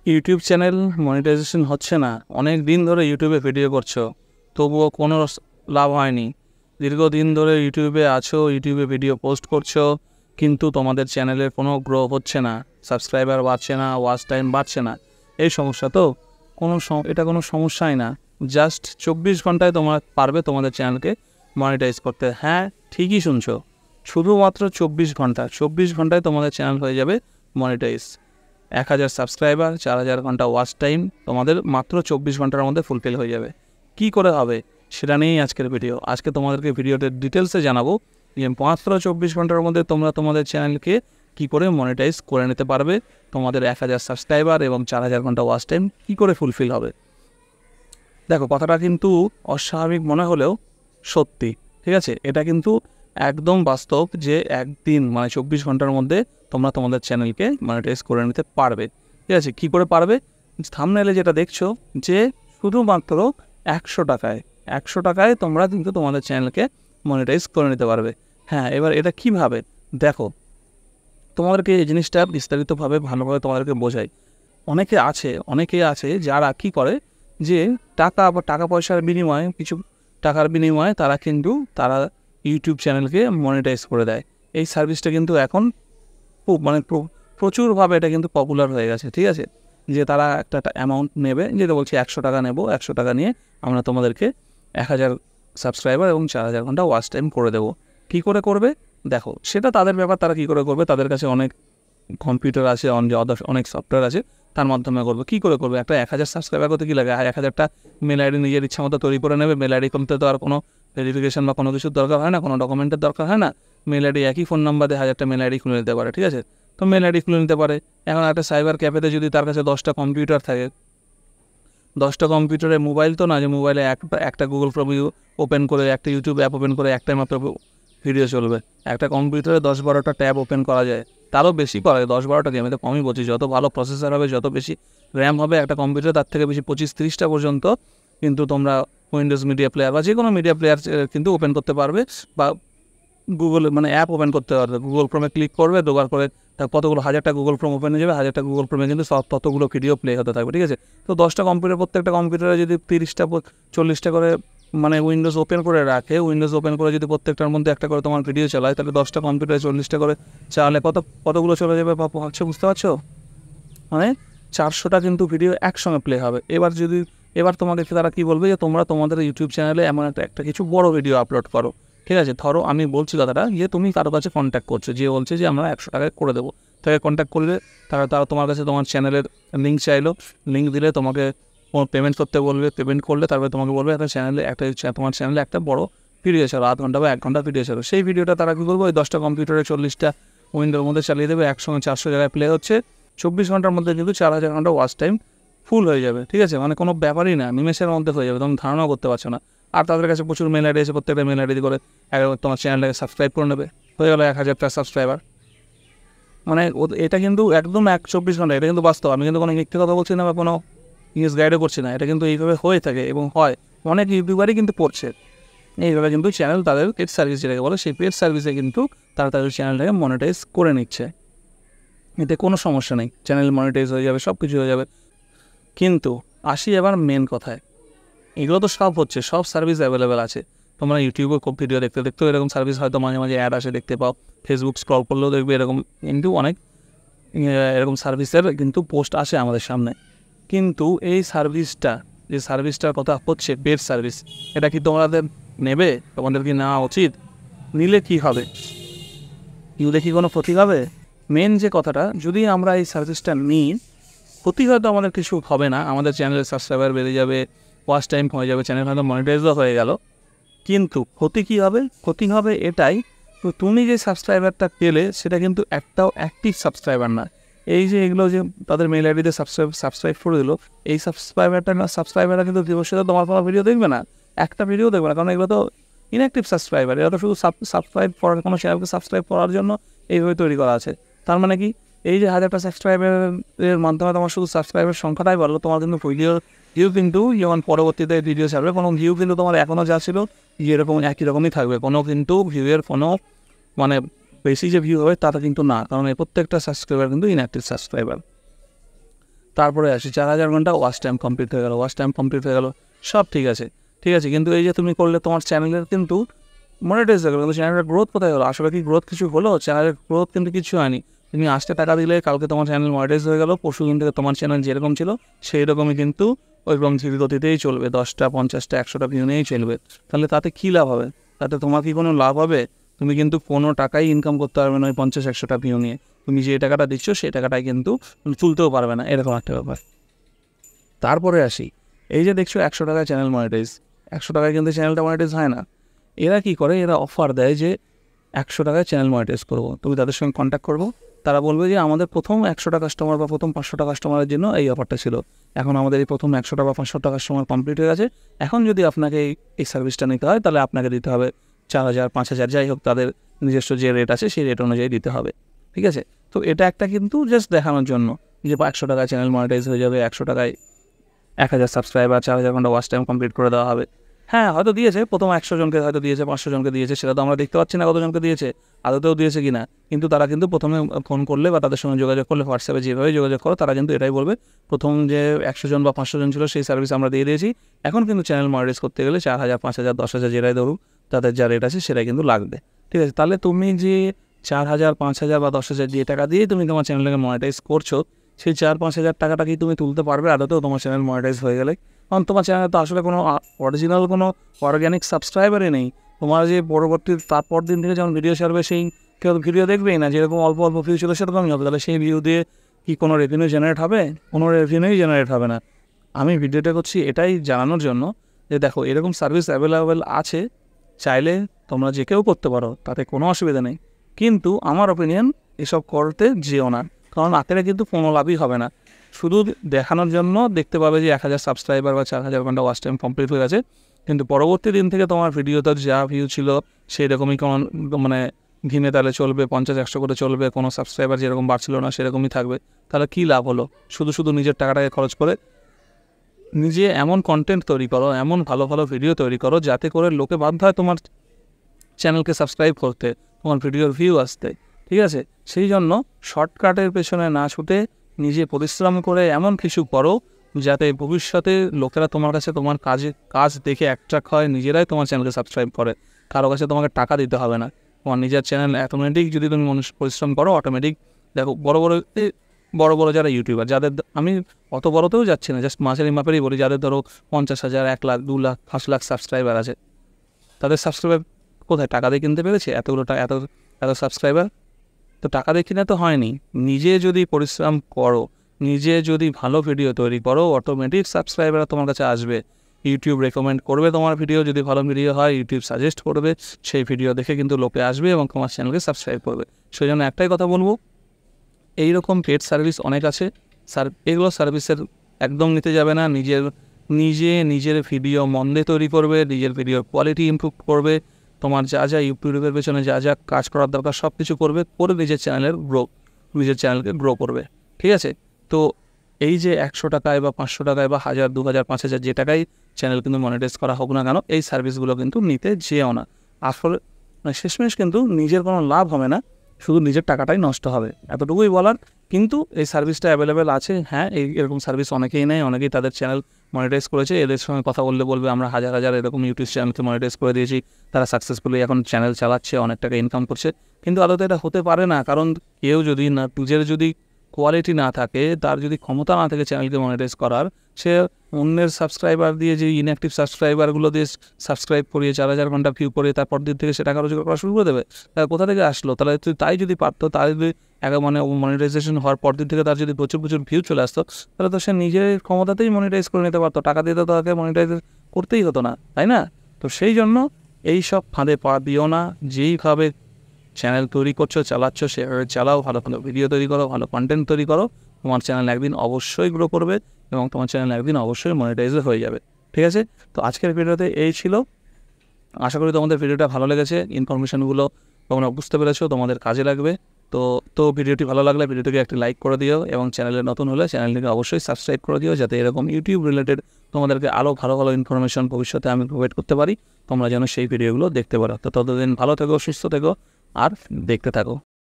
YouTube channel monetization হচ্ছে না, অনেক দিন ধরে ইউটিউবে ভিডিও করছো, তবুও কোনো লাভ হয়নি। দীর্ঘদিন ধরে ইউটিউবে আছো, ইউটিউবে ভিডিও পোস্ট করছো, কিন্তু তোমাদের চ্যানেলের কোনো গ্রো হচ্ছে না, সাবস্ক্রাইবার বাড়ছে না, ওয়াচ টাইম বাড়ছে না। এই সমস্যা তো এটা কোনো সমস্যাই না। জাস্ট 24 ঘন্টায় তোমরা পারবে তোমাদের চ্যানেলকে মনিটাইজ করতে। হ্যাঁ, ঠিকই শুনছো, শুধুমাত্র 24 ঘন্টায় তোমাদের চ্যানেল হয়ে যাবে মনিটাইজ। 1000 সাবস্ক্রাইবার, 4000 ঘন্টা ওয়াচ টাইম তোমাদের মাত্র 24 ঘন্টার মধ্যে ফুলফিল হয়ে যাবে। কি করে হবে সেটা নিয়েই আজকের ভিডিও। আজকে তোমাদেরকে ভিডিওতে ডিটেলসে জানাবো যে মাত্র 24 ঘন্টার মধ্যে তোমরা তোমাদের চ্যানেলকে কি করে মনিটাইজ করে নিতে পারবে, তোমাদের 1000 সাবস্ক্রাইবার এবং 4000 ঘন্টা ওয়াচ টাইম কী করে ফুলফিল হবে। দেখো, কথাটা কিন্তু অস্বাভাবিক মনে হলেও সত্যি, ঠিক আছে? এটা কিন্তু একদম বাস্তব যে একদিন 24 ঘন্টার মধ্যে তোমরা তোমাদের চ্যানেলকে মনিটাইজ করে নিতে পারবে। ঠিক আছে, কী করে পারবে? থাম্বনেইলে যেটা দেখছো যে শুধুমাত্র 100 টাকায় তোমরা কিন্তু তোমাদের চ্যানেলকে মনিটাইজ করে নিতে পারবে। হ্যাঁ, এবার এটা কিভাবে দেখো, তোমাদেরকে এই জিনিসটা বিস্তারিতভাবে ভালোভাবে তোমাদেরকে বোঝাই। অনেকে আছে যারা কী করে যে টাকা পয়সার বিনিময়ে, কিছু টাকার বিনিময়ে তারা ইউটিউব চ্যানেলকে মনিটাইজ করে দেয়। এই সার্ভিসটা কিন্তু এখন খুব প্রচুরভাবে এটা কিন্তু পপুলার হয়ে গেছে। ঠিক আছে, যে তারা একটা অ্যামাউন্ট নেবে, যেটা বলছি 100 টাকা নেব, 100 টাকা নিয়ে আমরা তোমাদেরকে 1000 সাবস্ক্রাইবার এবং 4000 ঘন্টা ওয়াচ টাইম করে দেবো। কী করে করবে দেখো, সেটা তাদের ব্যাপার, তারা কী করে করবে। তাদের কাছে অনেক কম্পিউটার আছে, অনেক সফটওয়্যার আছে, তার মাধ্যমে করবে। কী করে করবে? একটা 1000 সাবস্ক্রাইবার করতে কী লাগে? 1000টা মেল আইডি নিজের ইচ্ছা মতো তৈরি করে নেবে। মেল আইডি করতে তো আর কোনো ভেরিফিকেশন বা কোনো কিছুর দরকার হয় না, কোনো ডকুমেন্টের দরকার হয় না। মেল আইডি একই ফোন নাম্বার দিয়ে 1000টা মেল আইডি খুলে নিতে পারে। ঠিক আছে, তো মেল আইডি খুলে নিতে পারে। এখন একটা সাইবার ক্যাফেতে যদি তার কাছে 10টা কম্পিউটার থাকে, 10টা কম্পিউটারে মোবাইল তো না যে মোবাইলে একটা গুগল ক্রোম ওপেন করে, একটা ইউটিউব অ্যাপ ওপেন করে একটাই মাত্র ভিডিও চলবে। একটা কম্পিউটারে 10-12টা ট্যাব ওপেন করা যায়, তারও বেশি করা যায়। 10-12টা দিয়ে আমি তো কমই বলছি, যত ভালো প্রসেসর হবে, যত বেশি র্যাম হবে একটা কম্পিউটার, তার থেকে বেশি 25-30টা পর্যন্ত কিন্তু তোমরা উইন্ডোজ মিডিয়া প্লেয়ার বা যে কোনো মিডিয়া প্লেয়ার কিন্তু ওপেন করতে পারবে, বা গুগল অ্যাপ ওপেন করতে পারবে। গুগল ক্রোমে ক্লিক করবে, দোকার করে কতগুলো 1000টা গুগল ক্রোম ওপেন হয়ে যাবে, 1000টা গুগল ক্রোমে কিন্তু ততগুলো ভিডিও প্লে হতে থাকবে। ঠিক আছে, তো 10টা কম্পিউটার, প্রত্যেকটা কম্পিউটারে যদি 30টা 40টা করে উইন্ডোজ ওপেন করে রাখে, উইন্ডোজ ওপেন করে যদি প্রত্যেকটার মধ্যে একটা করে তোমার ভিডিও চালায়, তাহলে 10টা কম্পিউটারে 40টা করে চালালে কতগুলো চলে যাবে ভাবছো, বুঝতে পারছো? 400টা কিন্তু ভিডিও একসঙ্গে প্লে হবে। এবার তোমাকে তারা কী বলবে, যে তোমরা তোমাদের ইউটিউব চ্যানেলে এমন একটা কিছু বড় ভিডিও আপলোড করো। ঠিক আছে, ধরো আমি বলছি কথাটা, যে তুমি কারো কাছে কন্ট্যাক্ট করছো, যে বলছে যে আমরা 100 টাকায় করে দেবো। তাকে কন্ট্যাক্ট করলে তারা তোমার কাছে তোমার চ্যানেলের লিঙ্ক চাইলো, লিঙ্ক দিলে তোমাকে পেমেন্ট করতে বলবে। পেমেন্ট করলে তারপরে তোমাকে বলবে তোমার চ্যানেলে একটা বড় ভিডিও চলো, 0.5 ঘন্টা বা 1 ঘন্টা ভিডিও চলো। সেই ভিডিওটা তারা কী করবো, ওই 10টা কম্পিউটারে 40টা উইন্ডোর মধ্যে চালিয়ে দেবে, একসঙ্গে 400 জায়গায় প্লে হচ্ছে। 24 ঘন্টার মধ্যে কিন্তু 4000 ঘন্টা ওয়াচ টাইম ফুল হয়ে যাবে। ঠিক আছে, কোনো ব্যাপারই না, নিমেষের মধ্যে হয়ে যাবে, তুমি ধারণাও করতে পারছো না। আর তাদের কাছে প্রচুর মেল আইডি আছে, প্রত্যেকটা মেল আইডি করে তোমার চ্যানেলটাকে সাবস্ক্রাইব করে নেবে, হয়ে গেলো 1000টা সাবস্ক্রাইবার। এটা কিন্তু একদম 24 ঘন্টা, এটা কিন্তু বাস্তব। আমি কিন্তু কোনো মিথ্যে কথা বলছি না বা কোনো নিউজ গাইডও করছি না, এটা কিন্তু এইভাবে হয়ে থাকে এবং হয়। অনেক ইউটিউবারই কিন্তু পড়ছে এইভাবে, কিন্তু চ্যানেল তাদের পেড সার্ভিস যেটাকে বলে, সেই পেড সার্ভিসে কিন্তু তারা তাদের চ্যানেলটাকে মনিটাইজ করে নিচ্ছে। এতে কোনো সমস্যা নেই, চ্যানেল মনিটাইজ হয়ে যাবে, সব কিছু হয়ে যাবে। কিন্তু আসি এবার মেন কথায়, এগুলো তো সব হচ্ছে, সব সার্ভিস অ্যাভেলেবেল আছে। তোমরা ইউটিউবে খুব ভিডিও দেখতেও এরকম সার্ভিস হয়তো মাঝে মাঝে অ্যাড আসে, দেখতে পাও। ফেসবুক স্ক্রল করলেও দেখবে এরকম, কিন্তু অনেক এরকম সার্ভিসের কিন্তু পোস্ট আসে আমাদের সামনে। কিন্তু এই যে সার্ভিসটার কথা হচ্ছে পেড সার্ভিস, এটা কি তোমাদের নেবে? তোমাদের কি নেওয়া উচিত? নিলে কি হবে? নিলে কি কোনো ক্ষতি হবে? মেন যে কথাটা, যদি আমরা এই সার্ভিসটা নিই, ক্ষতি হয়তো আমাদের কিছু হবে না, আমাদের চ্যানেলের সাবস্ক্রাইবার বেড়ে যাবে, ওয়াচ টাইম হয়ে যাবে, চ্যানেল হয়তো মনিটাইজও হয়ে গেল। কিন্তু ক্ষতি কী হবে? ক্ষতি হবে এটাই, তো তুমি যে সাবস্ক্রাইবারটা পেলে সেটা কিন্তু একটাও অ্যাক্টিভ সাবস্ক্রাইবার না। এই যে এগুলো যে তাদের মেল আইডিতে সাবস্ক্রাইব করে দিল, এই সাবস্ক্রাইবাররা কিন্তু ভবিষ্যতে তোমার কোনো ভিডিও দেখবে না, একটা ভিডিও দেখবে না, কারণ এগুলো তো ইনঅ্যাক্টিভ সাবস্ক্রাইবার। এরা তো শুধু সাবস্ক্রাইব করার, কোনো চ্যানেলকে সাবস্ক্রাইব করার জন্য এইভাবে তৈরি করা আছে। তার মানে কি, এই যে 1000টা সাবস্ক্রাইবারের মাধ্যমে তোমার শুধু সাবস্ক্রাইবার সংখ্যাটাই বাড়লো, তোমার কিন্তু ভিউ কিন্তু যেমন পরবর্তীতে ভিডিও ছাড়বে, কোনো ভিউ কিন্তু তোমার এখনও যা ছিল যেরকম একই রকমই থাকবে, কোনো কিন্তু ভিউয়ের কোনো বেশি যে ভিউ হবে তাটা কিন্তু না, কারণ এই প্রত্যেকটা সাবস্ক্রাইবার কিন্তু ইনঅ্যাক্টিভ সাবস্ক্রাইবার। তারপরে আসি 4000 ঘন্টা ওয়াচ টাইম কমপ্লিট হয়ে গেল, সব ঠিক আছে, কিন্তু এই যে তুমি করলে তোমার চ্যানেলের কিন্তু মনিটাইজ হয়ে গেল, কিন্তু চ্যানেলের গ্রোথ কোথায় হলো? আসলে কি গ্রোথ কিছু হলো? চ্যানেলের গ্রোথ কিন্তু কিছু হয়নি। তুমি আজকে টাকা দিলে কালকে তোমার চ্যানেল মনিটাইজ হয়ে গেল, পরশুদিন থেকে তোমার চ্যানেল যেরকম ছিল সেই রকমই কিন্তু ওইরকম ধীর গতিতেই চলবে, 10টা 50টা 100টা ভিউ নিয়েই চলবে। তাহলে তাতে কী লাভ হবে? তাতে তোমার কি কোনো লাভ হবে? তুমি কিন্তু কোনো টাকাই ইনকাম করতে পারবে না ওই 50-100টা ভিউ নিয়ে। তুমি যে টাকাটা দিচ্ছ সেই টাকাটাই কিন্তু তুলতেও পারবে না, এরকম একটা ব্যাপার। তারপরে আসি, এই যে দেখছো 100 টাকায় চ্যানেল মনিটাইজ, 100 টাকায় কিন্তু চ্যানেলটা মনিটাইজ হয় না। এরা কি করে? এরা অফার দেয় যে 100 টাকায় চ্যানেল মনিটাইজ করবো, তুমি তাদের সঙ্গে কন্ট্যাক্ট করবো, তারা বলবে যে আমাদের প্রথম 100টা কাস্টমার বা প্রথম 500টা কাস্টমারের জন্য এই অফারটা ছিল, এখন আমাদের এই প্রথম 100টা বা 500টা কাস্টমার কমপ্লিট হয়ে গেছে, এখন যদি আপনাকে এই সার্ভিসটা নিতে হয় তাহলে আপনাকে দিতে হবে 4000 5000 যাই হোক, তাদের নিজস্ব যে রেট আছে সেই রেট অনুযায়ী দিতে হবে, ঠিক আছে? তো এটা একটা কিন্তু জাস্ট দেখানোর জন্য যে 100 টাকায় চ্যানেল মনিটাইজ হয়ে যাবে, 100 টাকায় 1000 সাবস্ক্রাইবার, 4000 ঘন্টা ওয়াচ টাইম কমপ্লিট করে দেওয়া হবে। হ্যাঁ, হয়তো দিয়েছে, প্রথম 100 জনকে হয়তো দিয়েছে, 500 জনকে দিয়েছে, সেটা তো আমরা দেখতে পাচ্ছি না কতজনকে দিয়েছে, আদতেও দিয়েছে কি না। কিন্তু তারা কিন্তু প্রথমে ফোন করলে বা তাদের সঙ্গে যোগাযোগ করলে, হোয়াটসঅ্যাপে যেভাবে যোগাযোগ করো, তারা কিন্তু এটাই বলবে প্রথম যে 100 জন বা 500 জন ছিল সেই সার্ভিস আমরা দিয়ে দিয়েছি, এখন কিন্তু চ্যানেল মনিটাইজ করতে গেলে 4000 5000 10,000 যেটাই ধরুক তাদের যা রেট আছে সেটাই কিন্তু লাগবে, ঠিক আছে? তাহলে তুমি যে 4000 5000 বা 10,000 যে টাকা দিয়ে তুমি তোমার চ্যানেলটাকে মনিটাইজ করছো, সেই 4-5 হাজার টাকাটা কি তুমি তুলতে পারবে আদতেও তোমার চ্যানেল মনিটাইজ হয়ে গেলে? কারণ তোমার চ্যানেলে তো আসলে কোনো অরিজিনাল কোনো অর্গ্যানিক সাবস্ক্রাইবারই নেই। তোমার যে পরবর্তী তারপর দিন থেকে যখন ভিডিও ছাড়বে সেই কেউ ভিডিও দেখবেই না, যেরকম অল্প অল্প ভিউ ছিল সেরকমই হবে। তাহলে সেই ভিউ দিয়ে কি কোনো রেভিনিউ জেনারেট হবে? কোনো রেভিনিউই জেনারেট হবে না। আমি ভিডিওটা করছি এটাই জানানোর জন্য যে দেখো এরকম সার্ভিস অ্যাভেলেবেল আছে, চাইলে তোমরা যে কেউ করতে পারো, তাতে কোনো অসুবিধা নেই। কিন্তু আমার অপিনিয়ন এসব করতে যেও না, কারণ আখেরে কিন্তু কোনো লাভই হবে না। শুধু দেখানোর জন্য দেখতে পাবে যে 1000 সাবস্ক্রাইবার বা 4000 ঘন্টা ওয়াচ টাইম কমপ্লিট হয়ে গেছে, কিন্তু পরবর্তী দিন থেকে তোমার ভিডিওতে যা ভিউ ছিল সেই রকমই কোনো মানে ধিমে তালে চলবে, 50-100 করে চলবে, কোনো সাবস্ক্রাইবার যেরকম বাড়ছিল না সেরকমই থাকবে। তাহলে কী লাভ হলো? শুধু নিজের টাকাটাকে খরচ করে নিজে এমন কন্টেন্ট তৈরি করো, এমন ভালো ভালো ভিডিও তৈরি করো যাতে করে লোকে বাধ্য হয় তোমার চ্যানেলকে সাবস্ক্রাইব করতে, তোমার ভিডিওর ভিউ আসতে, ঠিক আছে? সেই জন্য শর্টকাটের পেছনে না ছুটে নিজে পরিশ্রম করে এমন কিছু করো যাতে ভবিষ্যতে লোকেরা তোমার কাছে তোমার কাজ দেখে অ্যাট্রাক্ট হয়, নিজেরাই তোমার চ্যানেলকে সাবস্ক্রাইব করে, কারো কাছে তোমাকে টাকা দিতে হবে না। তোমার নিজের চ্যানেল অটোমেটিক যদি তুমি পরিশ্রম করো, অটোমেটিক দেখো বড় বড় যারা ইউটিউবার, যাদের আমি অত বড়তেও যাচ্ছি না, জাস্ট মাঝারি মাপেরই বলি, যাদের ধরো 50,000 1 লাখ 2 লাখ 5 লাখ সাবস্ক্রাইবার আছে, তাদের সাবস্ক্রাইবার কোথায়? টাকা দিয়ে কিনতে পেরেছে এতগুলো এত সাবস্ক্রাইবার? তো টাকা দিয়ে কিনে তো হয়নি। নিজে যদি পরিশ্রম করো, নিজে যদি ভালো ভিডিও তৈরি করো, অটোমেটিক সাবস্ক্রাইবার তোমার কাছে আসবে। ইউটিউব রেকমেন্ড করবে তোমার ভিডিও, যদি ভালো ভিডিও হয় ইউটিউব সাজেস্ট করবে, সেই ভিডিও দেখে কিন্তু লোকে আসবে এবং তোমার চ্যানেলকে সাবস্ক্রাইব করবে। সেই জন্য একটাই কথা বলবো, এইরকম পেড সার্ভিস অনেক আছে, এগুলো সার্ভিসের একদম নিতে যাবে না। নিজের ভিডিও মন দিয়ে তৈরি করবে, নিজের ভিডিওর কোয়ালিটি ইমপ্রুভ করবে, তোমার যা ইউটিউবের পেছনে যা কাজ করার দরকার সব কিছু করে নিজের চ্যানেলকে গ্রো করবে, ঠিক আছে? তো এই যে 100 টাকায় বা 500 টাকায় বা 1000 2000 5000 যে টাকায় চ্যানেল কিন্তু মনিটাইজ করা হোক না কেন, এই সার্ভিসগুলো কিন্তু নিতে যেও না। আসলে শেষমেশ কিন্তু নিজের কোনো লাভ হবে না, শুধু নিজের টাকাটাই নষ্ট হবে, এতটুকুই বলার। কিন্তু এই সার্ভিসটা অ্যাভেলেবেল আছে, হ্যাঁ, এরকম সার্ভিস অনেকেই নেয়, অনেকেই তাদের চ্যানেল মনিটাইজ করেছে। এদের সঙ্গে কথা বলবে আমরা হাজার এরকম ইউটিউব চ্যানেলকে মনিটাইজ করে দিয়েছি, তারা সাকসেসফুলি এখন চ্যানেল চালাচ্ছে, অনেক টাকা ইনকাম করছে। কিন্তু আদতে এটা হতে পারে না, কারণ কেউ যদি না, নিজের যদি কোয়ালিটি না থাকে, তার যদি ক্ষমতা না থাকে চ্যানেলকে মনিটাইজ করার, সে অন্যের সাবস্ক্রাইবার দিয়ে, যে ইনঅ্যাক্টিভ সাবস্ক্রাইবারগুলো দিয়ে সাবস্ক্রাইব করিয়ে 4000 ঘন্টা ভিউ করে তারপর দিন থেকে সে টাকা রোজগার করা শুরু করে দেবে, তাহলে কোথা থেকে আসলো? তাহলে তাই যদি পারতো, তার যদি মনিটাইজেশন হওয়ার পর দিন থেকে তার যদি প্রচুর ভিউ চলে আসতো, তাহলে তো সে নিজের ক্ষমতাতেই মনিটাইজ করে নিতে পারতো, টাকা দিয়ে তো তাকে মনিটাইজ করতেই হতো না, তাই না? তো সেই জন্য এই সব ফাঁদে পা দিও না। যেইভাবে চ্যানেল তৈরি করছো, চালাচ্ছ, সেভাবে চালাও, ভালো ভিডিও তৈরি করো, ভালো কন্টেন্ট তৈরি করো, তোমার চ্যানেল একদিন অবশ্যই গ্রো করবে এবং তোমার চ্যানেল একদিন অবশ্যই মনিটাইজ হয়ে যাবে, ঠিক আছে? তো আজকের ভিডিওতে এই ছিল। আশা করি তোমাদের ভিডিওটা ভালো লেগেছে, ইনফরমেশনগুলো তোমরা বুঝতে পেরেছো, তোমাদের কাজে লাগবে। তো ভিডিওটি ভালো লাগলে ভিডিওটিকে একটি লাইক করে দিও এবং চ্যানেলে নতুন হলে চ্যানেলটিকে অবশ্যই সাবস্ক্রাইব করে দিও, যাতে এরকম ইউটিউব রিলেটেড তোমাদেরকে আরও ভালো ইনফরমেশন ভবিষ্যতে আমি প্রোভাইড করতে পারি, তোমরা যেন সেই ভিডিওগুলো দেখতে পারো। তো ততদিন ভালো থেকো, সুস্থ থেকো আর দেখতে থাকো।